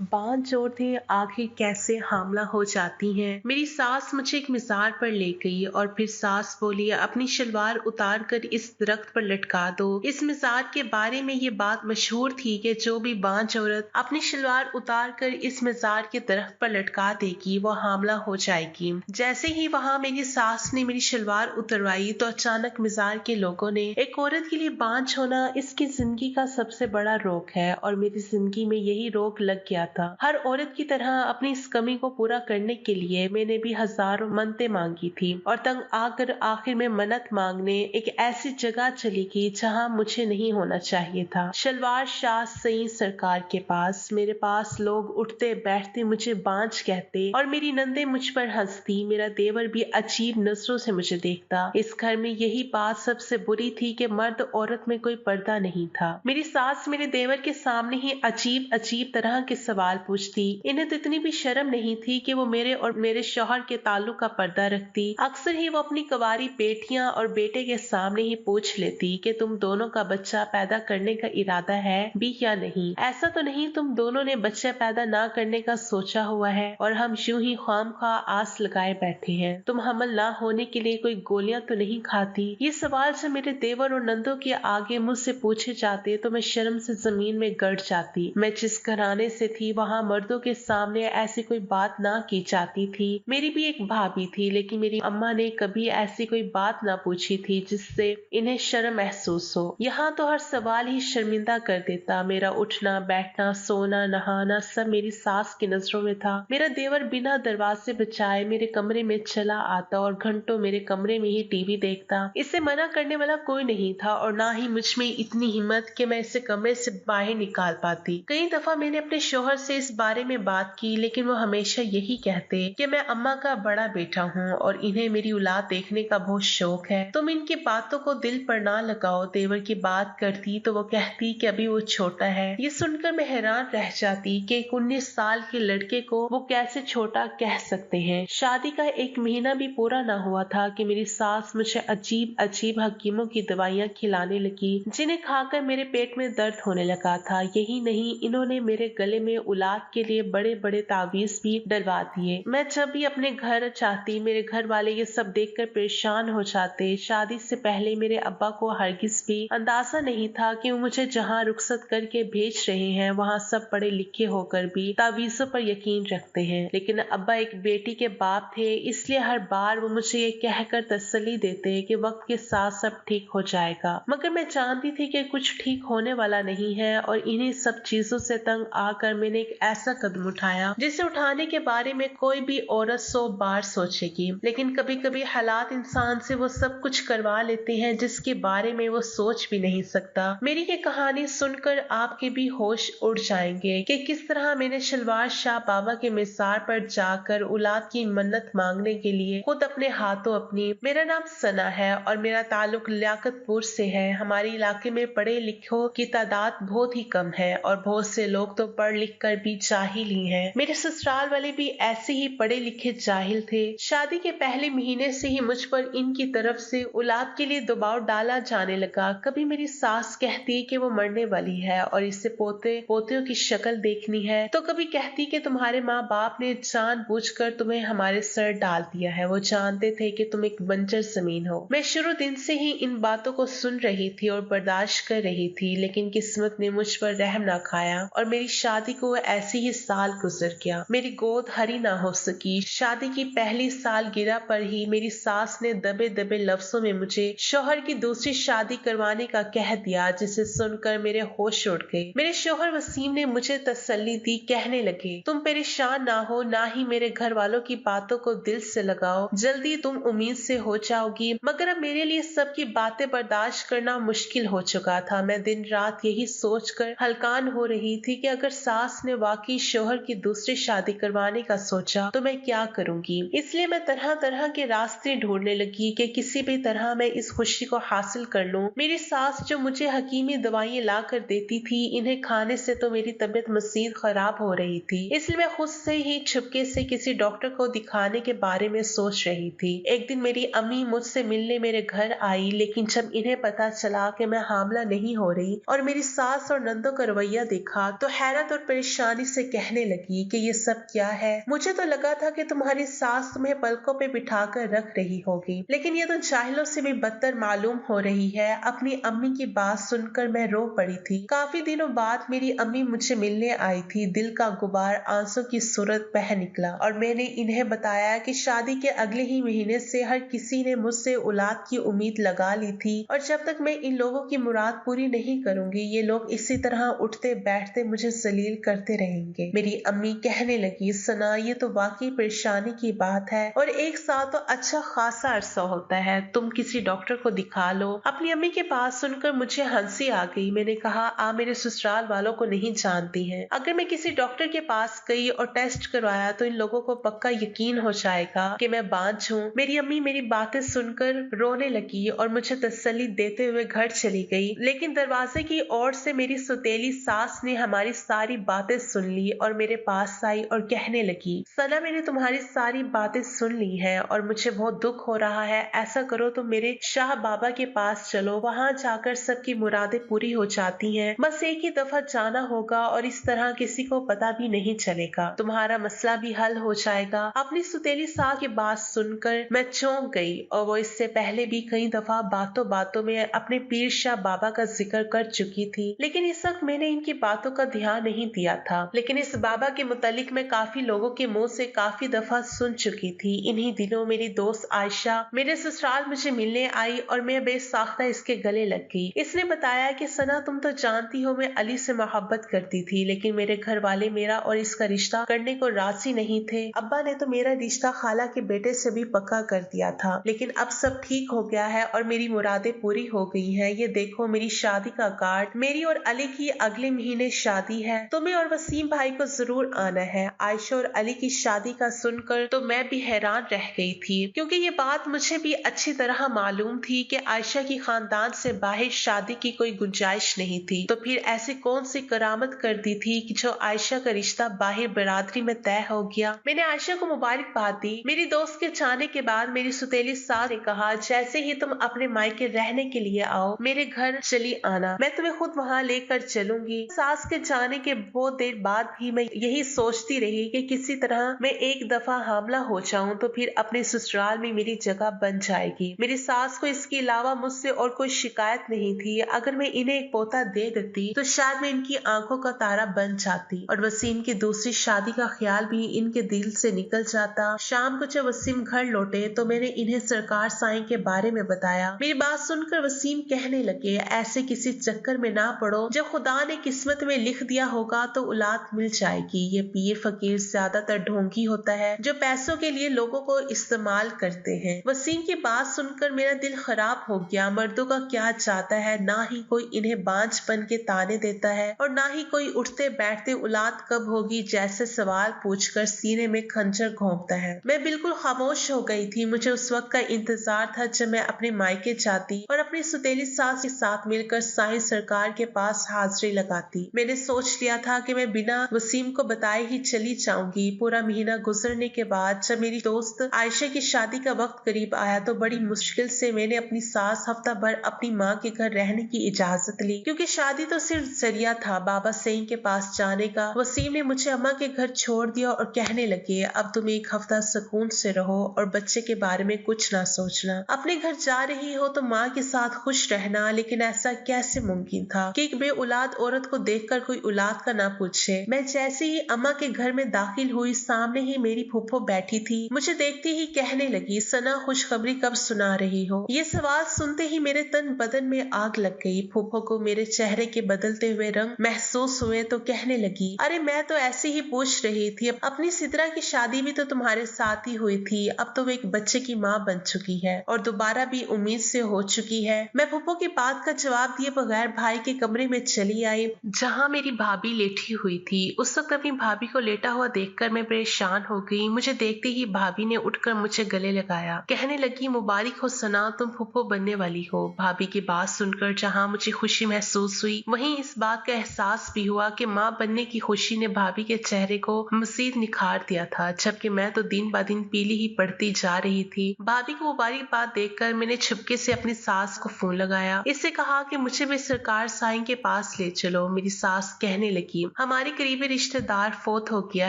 बांध जोड़ते आखिर कैसे हामला हो जाती हैं। मेरी सास मुझे एक मिज़ार पर ले गई और फिर सास बोली, अपनी शलवार उतार कर इस दरख्त पर लटका दो। इस मिज़ार के बारे में ये बात मशहूर थी कि जो भी बांझ औरत अपनी शलवार उतार कर इस मिज़ार के दरख्त पर लटका देगी वो हामला हो जाएगी। जैसे ही वहाँ मेरी सास ने मेरी शलवार उतरवाई तो अचानक मिज़ार के लोगों ने, एक औरत के लिए बांझ होना इसकी जिंदगी का सबसे बड़ा रोग है और मेरी जिंदगी में यही रोग लग गया था। हर औरत की तरह अपनी इस कमी को पूरा करने के लिए मैंने भी हजारों मन्नतें मांगी थी और तंग आकर आखिर में मन्नत मांगने एक ऐसी जगह चली गई जहाँ मुझे नहीं होना चाहिए था। शलवार शाह सईं सरकार के पास, मेरे पास लोग उठते बैठते मुझे बांझ कहते और मेरी नंदे मुझ पर हंसती। मेरा देवर भी अजीब नजरों से मुझे देखता। इस घर में यही बात सबसे बुरी थी कि मर्द औरत में कोई पर्दा नहीं था। मेरी सास मेरे देवर के सामने ही अजीब अजीब तरह के सवाल पूछती। इन्हें तो इतनी भी शर्म नहीं थी कि वो मेरे और मेरे शौहर के ताल्लुक का पर्दा रखती। अक्सर ही वो अपनी कुंवारी बेटियां और बेटे के सामने ही पूछ लेती कि तुम दोनों का बच्चा पैदा करने का इरादा है भी या नहीं। ऐसा तो नहीं तुम दोनों ने बच्चा पैदा ना करने का सोचा हुआ है और हम यूं ही खामखा आस लगाए बैठे हैं। तुम हमल ना होने के लिए कोई गोलियां तो नहीं खाती। ये सवाल जब मेरे देवर और नंदों के आगे मुझसे पूछे जाते तो मैं शर्म से जमीन में गड़ जाती। मैं जिस घराने से थी वहाँ मर्दों के सामने ऐसी कोई बात ना की जाती थी। मेरी भी एक भाभी थी लेकिन मेरी अम्मा ने कभी ऐसी कोई बात ना पूछी थी जिससे इन्हें शर्म महसूस हो। यहाँ तो हर सवाल ही शर्मिंदा कर देता। मेरा उठना बैठना सोना नहाना सब मेरी सास की नजरों में था। मेरा देवर बिना दरवाजे बचाए मेरे कमरे में चला आता और घंटों मेरे कमरे में ही टीवी देखता। इसे मना करने वाला कोई नहीं था और ना ही मुझ में इतनी हिम्मत कि मैं इसे कमरे से बाहर निकाल पाती। कई दफा मैंने अपने शौहर से इस बारे में बात की लेकिन वो हमेशा यही कहते कि मैं अम्मा का बड़ा बेटा हूँ और इन्हें मेरी औलाद देखने का बहुत शौक है। तुम इनकी बातों को दिल पर ना लगाओ। देवर की बात करती तो वो कहती कि अभी वो छोटा है। ये सुनकर मैं हैरान रह जाती कि 19 साल के लड़के को वो कैसे छोटा कह सकते हैं। शादी का 1 महीना भी पूरा ना हुआ था कि मेरी सास मुझे अजीब अजीब हकीमों की दवाइयाँ खिलाने लगी जिन्हें खाकर मेरे पेट में दर्द होने लगा था। यही नहीं, इन्होंने मेरे गले में औलाद के लिए बड़े बड़े तावीज भी डलवा दिए। मैं जब भी अपने घर चाहती मेरे घर वाले ये सब देखकर परेशान हो जाते। शादी से पहले मेरे अब्बा को हरगिज भी अंदाजा नहीं था कि वो मुझे जहाँ रुखसत करके भेज रहे हैं वहाँ सब पढ़े लिखे होकर भी तावीजों पर यकीन रखते हैं। लेकिन अब्बा एक बेटी के बाप थे इसलिए हर बार वो मुझे ये कहकर तसल्ली देते कि वक्त के साथ सब ठीक हो जाएगा। मगर मैं जानती थी कि कुछ ठीक होने वाला नहीं है और इन्हीं सब चीजों से तंग आकर मैंने एक ऐसा कदम उठाया जिसे उठाने के बारे में कोई भी औरत 100 बार सोचेगी। लेकिन कभी कभी हालात इंसान से वो सब कुछ करवा लेते हैं जिसके बारे में वो सोच भी नहीं सकता। मेरी ये कहानी सुनकर आपके भी होश उड़ जाएंगे कि किस तरह मैंने शलवार शाह बाबा के मिसार पर जाकर औलाद की मन्नत मांगने के लिए खुद अपने हाथों अपनी। मेरा नाम सना है और मेरा ताल्लुक लियाकतपुर से है। हमारे इलाके में पढ़े लिखों की तादाद बहुत ही कम है और बहुत से लोग तो पढ़ लिख कर भी जाहिल ही हैं। मेरे ससुराल वाले भी ऐसे ही पढ़े लिखे जाहिल थे। शादी के पहले महीने से ही मुझ पर इनकी तरफ से औलाद के लिए दबाव डाला जाने लगा। कभी मेरी सास कहती कि वो मरने वाली है और इससे पोते पोतियों की शक्ल देखनी है तो कभी कहती कि तुम्हारे माँ बाप ने जानबूझकर तुम्हें हमारे सर डाल दिया है। वो जानते थे कि तुम एक बंजर जमीन हो। मैं शुरू दिन से ही इन बातों को सुन रही थी और बर्दाश्त कर रही थी लेकिन किस्मत ने मुझ पर रहम ना खाया और मेरी शादी को ऐसे ही साल गुजर गया। मेरी गोद हरी ना हो सकी। शादी की पहली सालगिरह पर ही मेरी सास ने दबे दबे लफ्जों में मुझे शौहर की दूसरी शादी करवाने का कह दिया जिसे सुनकर मेरे होश उड़ गए। मेरे शौहर वसीम ने मुझे तसल्ली दी, कहने लगे तुम परेशान ना हो, ना ही मेरे घर वालों की बातों को दिल से लगाओ, जल्दी तुम उम्मीद से हो जाओगी। मगर अब मेरे लिए सबकी बातें बर्दाश्त करना मुश्किल हो चुका था। मैं दिन रात यही सोचकर हलकान हो रही थी कि अगर सास ने वाकई शौहर की दूसरी शादी करवाने का सोचा तो मैं क्या करूंगी। इसलिए मैं तरह तरह के रास्ते ढूंढने लगी कि किसी भी तरह मैं इस खुशी को हासिल कर लूं। मेरी सास जो मुझे हकीमी दवाइयां ला कर देती थी, इन्हें खाने से तो मेरी तबीयत मजीद खराब हो रही थी। इसलिए मैं खुद से ही छुपके से किसी डॉक्टर को दिखाने के बारे में सोच रही थी। एक दिन मेरी अम्मी मुझसे मिलने मेरे घर आई लेकिन जब इन्हें पता चला कि मैं हामला नहीं हो रही और मेरी सास और नंदों का रवैया देखा तो हैरत और परेशानी परेशानी से कहने लगी कि ये सब क्या है। मुझे तो लगा था कि तुम्हारी सास तुम्हें पलकों पे बिठाकर रख रही होगी, लेकिन ये तो जाहिलों से भी बदतर मालूम हो रही है। अपनी अम्मी की बात सुनकर मैं रो पड़ी थी। काफी दिनों बाद मेरी अम्मी मुझे मिलने आई थी। दिल का गुबार आंसू की सूरत बह निकला और मैंने इन्हें बताया कि शादी के अगले ही महीने से हर किसी ने मुझसे औलाद की उम्मीद लगा ली थी और जब तक मैं इन लोगों की मुराद पूरी नहीं करूंगी ये लोग इसी तरह उठते बैठते मुझे जलील करते रहेंगे। मेरी अम्मी कहने लगी, सना ये तो वाकई परेशानी की बात है और एक साल तो अच्छा खासा अरसा होता है, तुम किसी डॉक्टर को दिखा लो। अपनी अम्मी की बात सुनकर मुझे हंसी आ गई। मैंने कहा, आप मेरे ससुराल वालों को नहीं जानती हैं। अगर मैं किसी डॉक्टर के पास गई और टेस्ट करवाया तो इन लोगों को पक्का यकीन हो जाएगा कि मैं बांझ हूँ। मेरी अम्मी मेरी बातें सुनकर रोने लगी और मुझे तसल्ली देते हुए घर चली गई, लेकिन दरवाजे की ओर से मेरी सौतेली सास ने हमारी सारी बातें सुन ली और मेरे पास आई और कहने लगी, सना मैंने तुम्हारी सारी बातें सुन ली है और मुझे बहुत दुख हो रहा है। ऐसा करो तुम मेरे शाह बाबा के पास चलो, वहाँ जाकर सबकी मुरादें पूरी हो जाती हैं। बस एक ही दफा जाना होगा और इस तरह किसी को पता भी नहीं चलेगा, तुम्हारा मसला भी हल हो जाएगा। अपनी सौतेली सास की बात सुनकर मैं चौंक गई और वो इससे पहले भी कई दफा बातों बातों में अपने पीर शाह बाबा का जिक्र कर चुकी थी, लेकिन इस वक्त मैंने इनकी बातों का ध्यान नहीं दिया था। लेकिन इस बाबा के मुतालिक मैं काफी लोगों के मुंह से काफी दफा सुन चुकी थी। इन्हीं दिनों मेरी दोस्त आयशा मेरे ससुराल मुझे मिलने आई और मैं बेसाख्ता इसके गले लग गई। इसने बताया कि सना तुम तो जानती हो मैं अली से मोहब्बत करती थी, लेकिन मेरे घर वाले मेरा और इसका रिश्ता करने को राजी नहीं थे। अब्बा ने तो मेरा रिश्ता खाला के बेटे से भी पक्का कर दिया था, लेकिन अब सब ठीक हो गया है और मेरी मुरादें पूरी हो गई हैं। ये देखो मेरी शादी का कार्ड, मेरी और अली की अगले महीने शादी है, तुम्हें और वसीम भाई को जरूर आना है। आयशा और अली की शादी का सुनकर तो मैं भी हैरान रह गई थी, क्योंकि ये बात मुझे भी अच्छी तरह मालूम थी कि आयशा की खानदान से बाहर शादी की कोई गुंजाइश नहीं थी। तो फिर ऐसी कौन सी करामत कर दी थी कि जो आयशा का रिश्ता बाहर बरादरी में तय हो गया। मैंने आयशा को मुबारकबाद दी। मेरी दोस्त के जाने के बाद मेरी सौतेली सास ने कहा, जैसे ही तुम अपने मायके रहने के लिए आओ मेरे घर चली आना, मैं तुम्हें खुद वहाँ लेकर चलूंगी। सास के जाने के बहुत देर बाद भी मैं यही सोचती रही कि किसी तरह मैं एक दफा हामला हो जाऊं तो फिर अपने ससुराल में मेरी जगह बन जाएगी। मेरी सास को इसके अलावा मुझसे और कोई शिकायत नहीं थी। अगर मैं इन्हें एक पोता दे देती तो शायद मैं इनकी आंखों का तारा बन जाती और वसीम की दूसरी शादी का ख्याल भी इनके दिल से निकल जाता। शाम को जब वसीम घर लौटे तो मैंने इन्हें सरकार साईं के बारे में बताया। मेरी बात सुनकर वसीम कहने लगे, ऐसे किसी चक्कर में ना पड़ो, जब खुदा ने किस्मत में लिख दिया होगा तो औलाद मिल जाएगी। ये पीर फकीर ज्यादातर ढोंगी होता है जो पैसों के लिए लोगों को इस्तेमाल करते हैं। वसीम की बात सुनकर मेरा दिल खराब हो गया। मर्दों का क्या चाहता है, ना ही कोई इन्हें बांझपन के ताने देता है और ना ही कोई उठते बैठते औलाद कब होगी जैसे सवाल पूछकर सीने में खंजर घोंपता है। मैं बिल्कुल खामोश हो गई थी। मुझे उस वक्त का इंतजार था जब मैं अपने मायके जाती और अपनी सौतेली सास के साथ मिलकर साईं सरकार के पास हाजिरी लगाती। मैंने सोच लिया था कि मैं बिना वसीम को बताए ही चली जाऊंगी। पूरा महीना गुजरने के बाद जब मेरी दोस्त आयशा की शादी का वक्त करीब आया तो बड़ी मुश्किल से मैंने अपनी सास हफ्ता भर अपनी माँ के घर रहने की इजाजत ली, क्योंकि शादी तो सिर्फ जरिया था बाबा सईं के पास जाने का। वसीम ने मुझे अम्मा के घर छोड़ दिया और कहने लगे, अब तुम एक हफ्ता सुकून से रहो और बच्चे के बारे में कुछ ना सोचना। अपने घर जा रही हो तो माँ के साथ खुश रहना। लेकिन ऐसा कैसे मुमकिन था कि एक बे औलाद औरत को देखकर कोई औलाद का ना पूछे। मैं जैसे ही अम्मा के घर में दाखिल हुई सामने ही मेरी फूफो बैठी थी। मुझे देखते ही कहने लगी, सना खुशखबरी कब सुना रही हो। ये सवाल सुनते ही मेरे तन बदन में आग लग गई। फूफो को मेरे चेहरे के बदलते हुए रंग महसूस हुए तो कहने लगी, अरे मैं तो ऐसे ही पूछ रही थी, अपनी सिद्रा की शादी भी तो तुम्हारे साथ ही हुई थी। अब तो वो एक बच्चे की माँ बन चुकी है और दोबारा भी उम्मीद से हो चुकी है। मैं फूफो की बात का जवाब दिए बगैर भाई के कमरे में चली आई जहाँ मेरी भाभी लेटी हुई थी। उस वक्त अपनी भाभी को लेटा हुआ देखकर मैं परेशान हो गई। मुझे देखते ही भाभी ने उठकर मुझे गले लगाया, कहने लगी, मुबारक हो सना, तुम फूफो बनने वाली हो। भाभी की बात सुनकर जहाँ मुझे खुशी महसूस हुई वहीं इस बात का एहसास भी हुआ कि माँ बनने की खुशी ने भाभी के चेहरे को मजीद निखार दिया था, जबकि मैं तो दिन ब दिन पीली ही पड़ती जा रही थी। भाभी को मुबारकबाद देखकर मैंने छुपके से अपनी सास को फोन लगाया। इससे कहा कि मुझे भी सरकार साईं के पास ले चलो। मेरी सास कहने लगी, हमारे करीबी रिश्तेदार फौत हो गया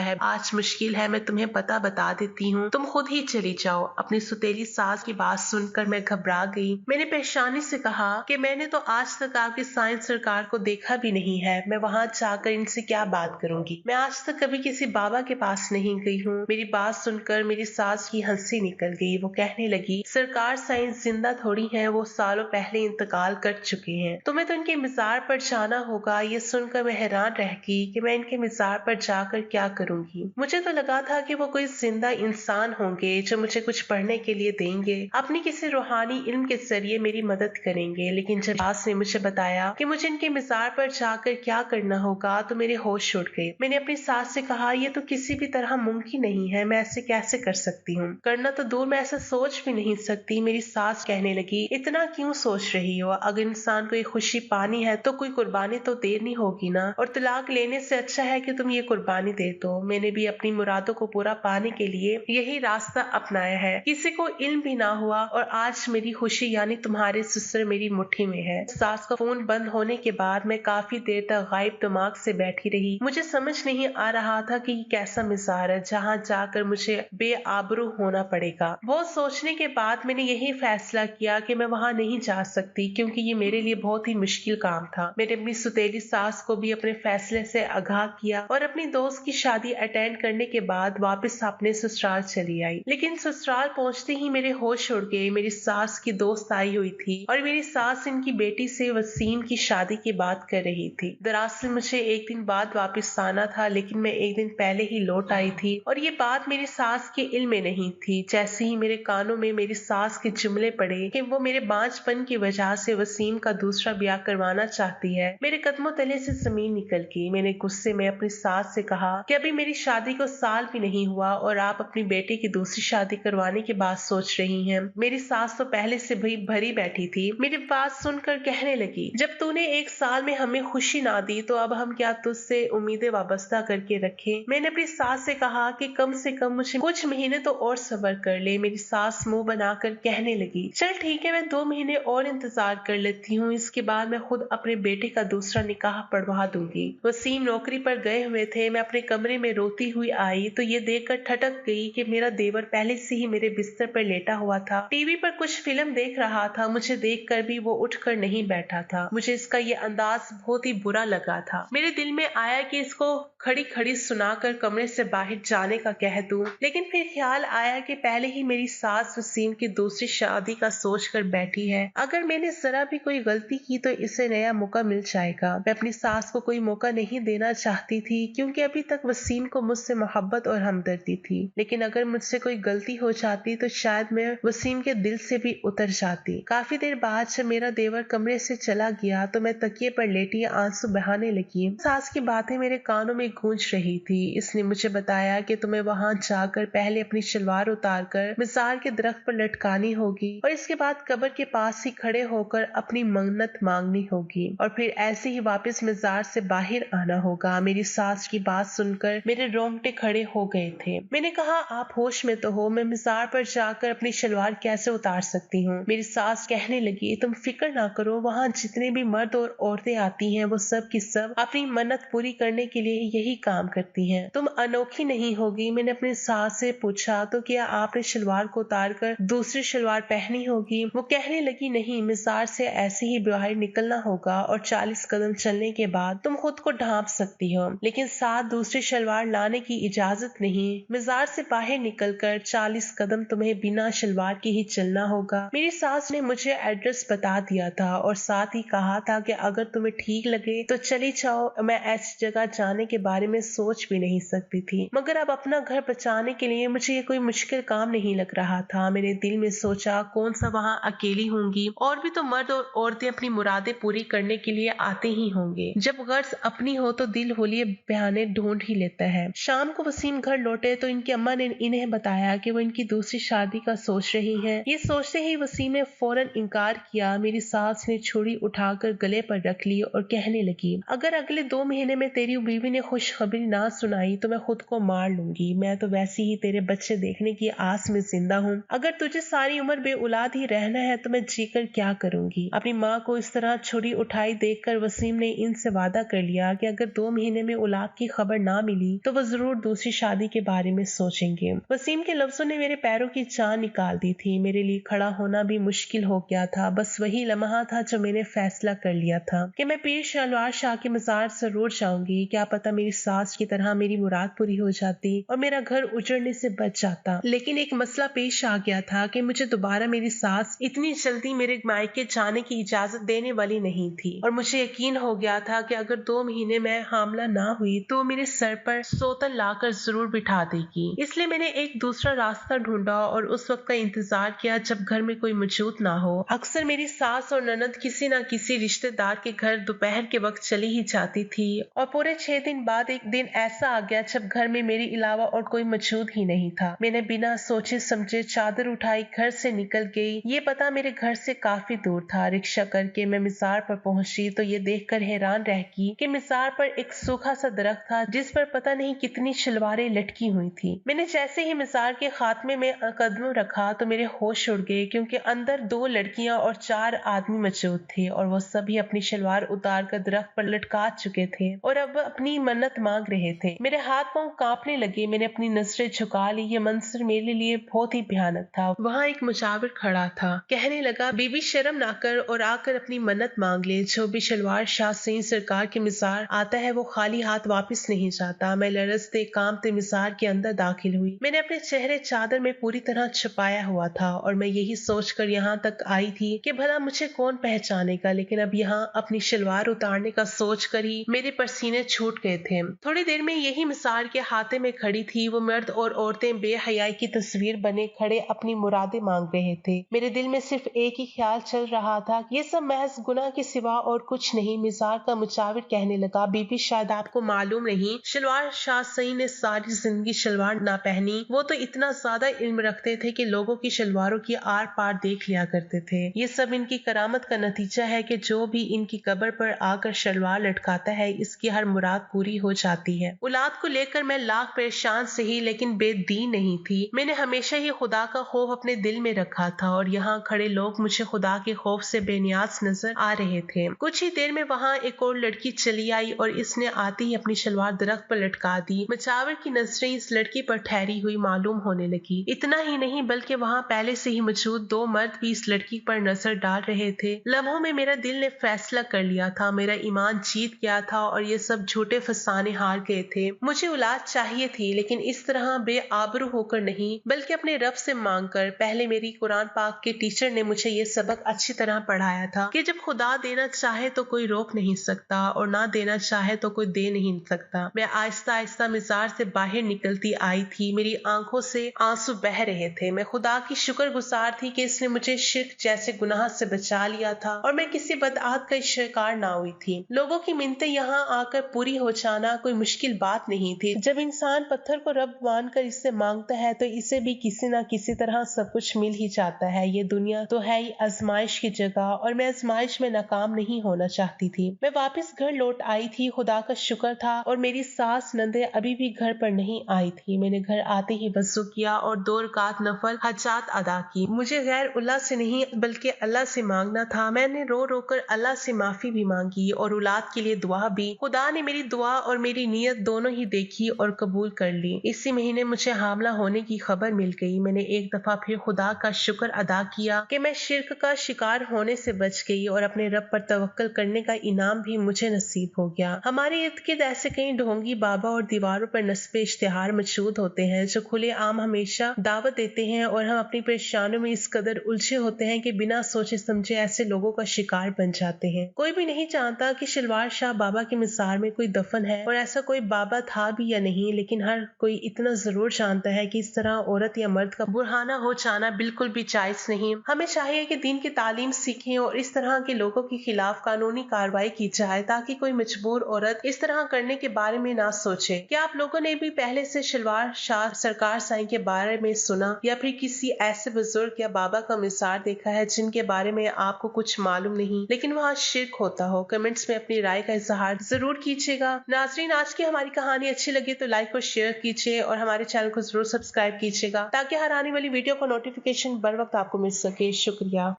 है। आज मुश्किल है, मैं तुम्हें पता बता देती हूँ, तुम खुद ही चली जाओ। अपनी सुतेली सास की बात सुनकर मैं घबरा गई। मैंने परेशानी से कहा कि मैंने तो आज तक आपकी साइंस सरकार को देखा भी नहीं है, मैं वहाँ जाकर इनसे क्या बात करूंगी। मैं आज तक कभी किसी बाबा के पास नहीं गई हूँ। मेरी बात सुनकर मेरी सास की हंसी निकल गई। वो कहने लगी, सरकार साइंस जिंदा थोड़ी है, वो सालों पहले इंतकाल कर चुके हैं। तुम्हें तो इनके मज़ार पर जाना होगा। ये सुनकर मैं हैरान रह गई कि मैं इनके मज़ार पर जाकर क्या करूंगी। मुझे तो लगा था कि वो कोई जिंदा इंसान होंगे जो मुझे कुछ पढ़ने के लिए देंगे, अपनी किसी रूहानी इल्म के जरिए मेरी मदद करेंगे। लेकिन जब सास ने मुझे बताया कि मुझे इनके मज़ार पर जाकर क्या करना होगा तो मेरे होश उड़ गए। मैंने अपनी सास से कहा, ये तो किसी भी तरह मुमकिन नहीं है, मैं ऐसे कैसे कर सकती हूँ, करना तो दूर, मैं ऐसा सोच भी नहीं सकती। मेरी सास कहने लगी, इतना क्यों सोच रही हो, अगर इंसान को ये खुशी पानी है तो कोई कुर्बानी तो देनी होगी ना, और तलाक लेने से अच्छा है कि तुम ये कुर्बानी दे दो। मैंने भी अपनी मुरादों को पूरा पाने के लिए यही रास्ता अपनाया है। किसी को इल्म भी ना हुआ और आज मेरी खुशी यानी तुम्हारे ससुर मेरी मुट्ठी में है। सास का फोन बंद होने के बाद मैं काफी देर तक गायब दिमाग से बैठी रही। मुझे समझ नहीं आ रहा था कि ये कैसा मिसार है जहाँ जाकर मुझे बेआबरू होना पड़ेगा। बहुत सोचने के बाद मैंने यही फैसला किया कि मैं वहाँ नहीं जा सकती, क्योंकि ये मेरे लिए बहुत ही मुश्किल काम था। मैंने अपनी सुतेली सास को भी अपने फैसले से आगाह किया और अपनी दोस्त की शादी अटेंड करने के बाद वापस अपने ससुराल चली आई। लेकिन ससुराल पहुंचते ही मेरे होश उड़ गए। मेरी सास की दोस्त आई हुई थी और मेरी सास इनकी बेटी से वसीम की शादी की बात कर रही थी। दरअसल मुझे एक दिन बाद वापस आना था, लेकिन मैं एक दिन पहले ही लौट आई थी और ये बात मेरी सास के इल्म में नहीं थी। जैसे ही मेरे कानों में मेरी सास के जुमले पड़े कि वो मेरे बांझपन की वजह से वसीम का दूसरा ब्याह करवाना चाहती है, मेरे कदमों तले से जमीन निकल गई। मैंने गुस्से में अपनी सास से कहा कि अभी मेरी शादी को साल भी नहीं हुआ और आप अपनी बेटी की दूसरी शादी करवाने की बात सोच रही हैं। मेरी सास तो पहले से भी भरी बैठी थी। मेरी बात सुनकर कहने लगी, जब तूने एक साल में हमें खुशी ना दी तो अब हम क्या तुझसे उम्मीदें वाबस्ता करके रखें। मैंने अपनी सास से कहा कि कम से कम मुझे कुछ महीने तो और सब्र कर ले। मेरी सास मुंह बनाकर कहने लगी, चल ठीक है, मैं 2 महीने और इंतजार कर लेती हूँ, इसके बाद मैं खुद अपने बेटे का दूसरा निकाह पढ़वा दूंगी। वसीम नौकरी पर गए हुए थे। मैं अपने कमरे में रोती हुई आई तो ये देखकर ठटक गई कि मेरा देवर पहले से ही मेरे बिस्तर पर लेटा हुआ था, टीवी पर कुछ फिल्म देख रहा था। मुझे देखकर भी वो उठकर नहीं बैठा था। मुझे इसका ये अंदाज बहुत ही बुरा लगा था। मेरे दिल में आया कि इसको खड़ी खड़ी सुनाकर कमरे से बाहर जाने का कह दूं, लेकिन फिर ख्याल आया कि पहले ही मेरी सास वसीम की दूसरी शादी का सोच कर बैठी है। अगर मैंने जरा भी कोई गलती की तो इसे नया मौका मिल जाएगा। मैं अपनी सास को कोई मौका नहीं देना चाहती थी, क्योंकि अभी तक वसीम को मुझसे मोहब्बत और हमदर्दी थी। लेकिन अगर मुझसे कोई गलती हो जाती तो शायद मैं वसीम के दिल से भी उतर जाती। काफी देर बाद जब मेरा देवर कमरे से चला गया तो मैं तकिए पर लेटी आंसू बहाने लगी। सास की बातें मेरे कानों में गूंज रही थी। इसने मुझे बताया कि तुम्हें वहां जाकर पहले अपनी शलवार उतार कर मिसार के दरख्त पर लटकानी होगी और इसके बाद कब्र के पास ही खड़े होकर अपनी मन्नत मांगनी होगी और फिर ऐसे ही वापस मजार से बाहर आना होगा। मेरी सास की बात सुनकर मेरे रोंगटे खड़े हो गए थे। मैंने कहा, आप होश में तो हो, मैं मजार पर जाकर अपनी शलवार कैसे उतार सकती हूँ। मेरी सास कहने लगी, तुम फिक्र ना करो, वहाँ जितने भी मर्द और औरतें आती हैं वो सब की सब अपनी मन्नत पूरी करने के लिए यही काम करती हैं। तुम अनोखी नहीं होगी। मैंने अपनी सास से पूछा, तो क्या आपने शलवार को उतार कर दूसरी शलवार पहनी होगी? वो कहने लगी, नहीं, मजार से ऐसे ही बाहर निकलना होगा और 40 कदम चलने के बाद तुम खुद को ढांप सकती हो, लेकिन साथ दूसरी शलवार लाने की इजाजत नहीं। मजार से बाहर निकलकर 40 कदम तुम्हें बिना शलवार के ही चलना होगा। मेरी सास ने मुझे एड्रेस बता दिया था और साथ ही कहा था कि अगर तुम्हें ठीक लगे तो चली जाओ। मैं ऐसी जगह जाने के बारे में सोच भी नहीं सकती थी, मगर अब अपना घर बचाने के लिए मुझे ये कोई मुश्किल काम नहीं लग रहा था। मेरे दिल में सोचा, कौन सा वहाँ अकेली होंगी, और भी तो मर्द और औरतें अपनी मुरादें पूरी करने के लिए आते ही होंगे। जब गर्ज अपनी हो तो दिल होलिये बहाने ढूंढ ही लेता है। शाम को वसीम घर लौटे तो इनकी अम्मा ने इन्हें बताया कि वो इनकी दूसरी शादी का सोच रही हैं। ये सोचते ही वसीम ने फौरन इनकार किया। मेरी सास ने छुरी उठाकर गले पर रख ली और कहने लगी, अगर अगले 2 महीने में तेरी बीवी ने खुशखबरी ना सुनाई तो मैं खुद को मार लूंगी। मैं तो वैसे ही तेरे बच्चे देखने की आस में जिंदा हूँ। अगर तुझे सारी उम्र बे औलाद ही रहना है तो मैं जीकर क्या करूंगी। अपनी माँ को इस तरह छुरी उठाई देखकर वसीम ने इनसे वादा कर लिया कि अगर 2 महीने में औलाद की खबर ना मिली तो वो जरूर दूसरी शादी के बारे में सोचेंगे। वसीम के लफ्जों ने मेरे पैरों की जान निकाल दी थी। मेरे लिए खड़ा होना भी मुश्किल हो गया था। बस वही लम्हा था जो मैंने फैसला कर लिया था कि मैं पीर शलवार शाह के मजार जरूर जाऊंगी। क्या पता मेरी सास की तरह मेरी मुराद पूरी हो जाती और मेरा घर उजड़ने से बच जाता। लेकिन एक मसला पेश आ गया था कि मुझे दोबारा मेरी सास इतनी जल्दी मेरे मायके जाने की इजाजत देने वाली नहीं थी और मुझे यकीन हो गया था कि अगर 2 महीने में हामला ना हुई तो मेरे सर पर सोतन लाकर जरूर बिठा देगी। इसलिए मैंने एक दूसरा रास्ता ढूंढा और उस वक्त का इंतजार किया जब घर में कोई मौजूद ना हो। अक्सर मेरी सास और ननद किसी न किसी रिश्तेदार के घर दोपहर के वक्त चली ही जाती थी और पूरे 6 दिन बाद एक दिन ऐसा आ गया जब घर में मेरे अलावा और कोई मौजूद ही नहीं था। मैंने बिना सोचे समझे चादर उठाई, घर से निकल गई। ये पता मेरे घर से काफी दूर था। रिक्शा करके मैं मिजार पर पहुंची तो ये देखकर हैरान रह गई कि मिजार पर एक सूखा सा दरख्त था जिस पर पता नहीं कितनी शलवारें लटकी हुई थी। मैंने जैसे ही मिजार के खात्मे में कदम रखा तो मेरे होश उड़ गए क्योंकि अंदर 2 लड़कियां और 4 आदमी मौजूद थे और वो सभी अपनी शलवार उतार कर दरख्त पर लटका चुके थे और अब अपनी मन्नत मांग रहे थे। मेरे हाथ पांव कांपने लगे। मैंने अपनी नजरें झुका ली। ये मंजर मेरे लिए बहुत ही भयानक था। वहाँ एक मुजाविर खड़ा था। कहने लगा, बीबी शर्म ना कर और आकर अपनी मन्नत मांग ले। जो भी शलवार शाह सईद सरकार के मिजार आता है वो खाली हाथ वापस नहीं जाता। मैं लरजते कांपते मिजार के अंदर दाखिल हुई। मैंने अपने चेहरे चादर में पूरी तरह छुपाया हुआ था और मैं यही सोचकर यहाँ तक आई थी कि भला मुझे कौन पहचानेगा। लेकिन अब यहाँ अपनी शलवार उतारने का सोच कर ही मेरे पसीने छूट गए थे। थोड़ी देर में यही मिजार के हाथे में खड़ी थी। वो मर्द और औरतें बेहयाई की तस्वीर बने खड़े अपनी मुरादें मांग रहे थे। मेरे दिल में सिर्फ एक ही ख्याल चल रहा था, ये सब महज गुनाह के सिवा और कुछ नहीं। मिजार का मुचाविर कहने लगा, बीबी शायद आपको मालूम नहीं, शलवार शाह सईद ने सारी जिंदगी शलवार ना पहनी। वो तो इतना ज्यादा इल्म रखते थे कि लोगों की शलवारों की आर पार देख लिया करते थे। ये सब इनकी करामत का नतीजा है कि जो भी इनकी कब्र पर आकर शलवार लटकाता है इसकी हर मुराद पूरी हो जाती है। औलाद को लेकर मैं लाख परेशान सही लेकिन बेदीन नहीं थी। मैंने हमेशा ही खुदा का खौफ अपने दिल में रखा था और यहाँ खड़े लोग मुझे खुदा के खौफ से बेनियाज नजर आ रहे थे। कुछ ही देर में वहाँ एक और लड़की चली आई और इसने आते ही अपनी शलवार दरख्त पर लटका दी। मुचावर की नजरें इस लड़की पर ठहरी हुई मालूम होने लगी। इतना ही नहीं बल्कि वहाँ पहले से ही मौजूद 2 मर्द भी इस लड़की पर नजर डाल रहे थे। लम्हों में मेरा दिल ने फैसला कर लिया था। मेरा ईमान जीत गया था और ये सब झूठे फसाने हार गए थे। मुझे औलाद चाहिए थी लेकिन इस तरह बेआबरू होकर नहीं बल्कि अपने रब से मांग कर। पहले मेरी कुरान पाक के टीचर ने मुझे ये सबक अच्छी तरह पढ़ाया था कि जब खुदा देना चाहे तो कोई रोक नहीं सकता और ना देना चाहे तो कोई दे नहीं सकता। मैं आहिस्ता आहिस्ता मिजार से बाहर निकलती आई थी। मेरी आंखों से आंसू बह रहे थे। मैं खुदा की शुक्रगुजार थी कि इसने मुझे शिर्क जैसे गुनाह से बचा लिया था और मैं किसी बदआत का शिकार ना हुई थी। लोगों की मिन्नतें यहाँ आकर पूरी हो जाना कोई मुश्किल बात नहीं थी। जब इंसान पत्थर को रब मानकर इससे मांगता है तो इसे भी किसी न किसी तरह सब कुछ मिल ही जाता है। ये दुनिया तो है ही आजमाइश की जगह और मैं आजमाइश में नाकाम नहीं होना चाहती थी। मैं वापस घर लौट आई थी। खुदा का शुक्र था और मेरी सास नंदे अभी भी घर पर नहीं आई थी। मैंने घर आते ही वज़ू किया और 2 रकात नफल हज्जात अदा की। मुझे गैर अल्लाह से नहीं बल्कि अल्लाह से मांगना था। मैंने रो रो कर अल्लाह से माफी भी मांगी और औलाद के लिए दुआ भी। खुदा ने मेरी दुआ और मेरी नीयत दोनों ही देखी और कबूल कर ली। इसी महीने मुझे हामला होने की खबर मिल गई। मैंने एक दफा फिर खुदा का शुक्र अदा किया कि मैं शिर्क का शिकार होने से बच गई और अपने रब पर तवक्कल करने का इनाम भी मुझे नसीब हो गया। हमारे इर्द गिर्द ऐसे कई ढोंगी बाबा और दीवारों पर नस्बे इश्तिहार मौजूद होते हैं जो खुले आम हमेशा दावत देते हैं और हम अपनी परेशानियों में इस कदर उलझे होते हैं कि बिना सोचे समझे ऐसे लोगों का शिकार बन जाते हैं। कोई भी नहीं जानता कि शलवार शाह बाबा के मज़ार में कोई दफन है और ऐसा कोई बाबा था भी या नहीं, लेकिन हर कोई इतना जरूर जानता है कि इस तरह औरत या मर्द का बुरहाना हो जाना बिल्कुल भी जायज नहीं। हमें चाहिए कि दीन की तालीम सीखें और इस तरह के लोगों के खिलाफ कानूनी कार्रवाई की जाए ताकि कोई मजबूर औरत इस तरह करने के बारे में ना सोचे। क्या आप लोगों ने भी पहले से शलवार शाह सरकार साईं के बारे में सुना या फिर किसी ऐसे बुजुर्ग या बाबा का मिसाल देखा है जिनके बारे में आपको कुछ मालूम नहीं लेकिन वहाँ शिर्क होता हो? कमेंट्स में अपनी राय का इजहार जरूर कीजिएगा। नाज़रीन, आज की हमारी कहानी अच्छी लगी तो लाइक और शेयर कीजिए और हमारे चैनल को जरूर सब्सक्राइब कीजिएगा ताकि हर आने वाली वीडियो का नोटिफिकेशन बर वक्त आपको मिल सके। शुक्रिया।